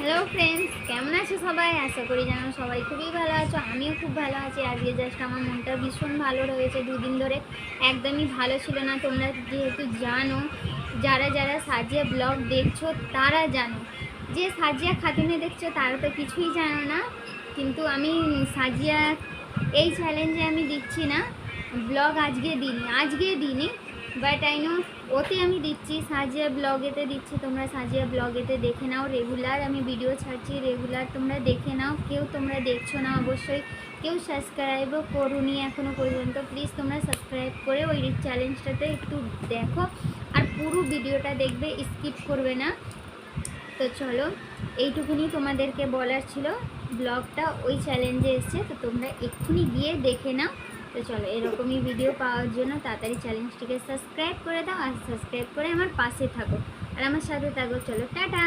Hello friends, কেমন আছো সবাই? আশা করি জানো সবাই খুবই ভালো আছো। আমিও খুব ভালো আছি। আজকে জাস্ট আমার মনটা ভীষণ ভালো রয়েছে। দুদিন ধরে একদমই ভালো ছিল না। তোমরা যেহেতু জানো, যারা যারা সাজিয়া ব্লগ দেখছো তারা জানো, যে সাজিয়া খাতুনে দেখছো তারা তো কিছুই জানো না। কিন্তু আমি সাজিয়া এই চ্যালেঞ্জে আমি দিচ্ছি না ব্লগ, আজকে দিনই বাট আই নো ওতে আমি দিচ্ছি, সাজিয়া ব্লগেতে দিচ্ছি। তোমরা সাজিয়া ব্লগেতে দেখে নাও। রেগুলার আমি ভিডিও ছাড়ছি, রেগুলার তোমরা দেখে নাও। কেউ তোমরা দেখছো না অবশ্যই, কেউ সাবস্ক্রাইবও করোনি এখনও পর্যন্ত। প্লিজ তোমরা সাবস্ক্রাইব করে ওই চ্যালেঞ্জটাতে একটু দেখো, আর পুরো ভিডিওটা দেখবে, স্কিপ করবে না। তো চলো, এইটুকুনি তোমাদেরকে বলার ছিল। ব্লগটা ওই চ্যালেঞ্জে এসছে, তো তোমরা এক্ষুনি গিয়ে দেখে নাও। তো চলো, এরকমই ভিডিও পাওয়ার জন্য তাড়াতাড়ি চ্যালেঞ্জটিকে সাবস্ক্রাইব করে দাও, আর সাবস্ক্রাইব করে আমার পাশে থাকো আর আমার সাথে থাকো। চলো, টাটা।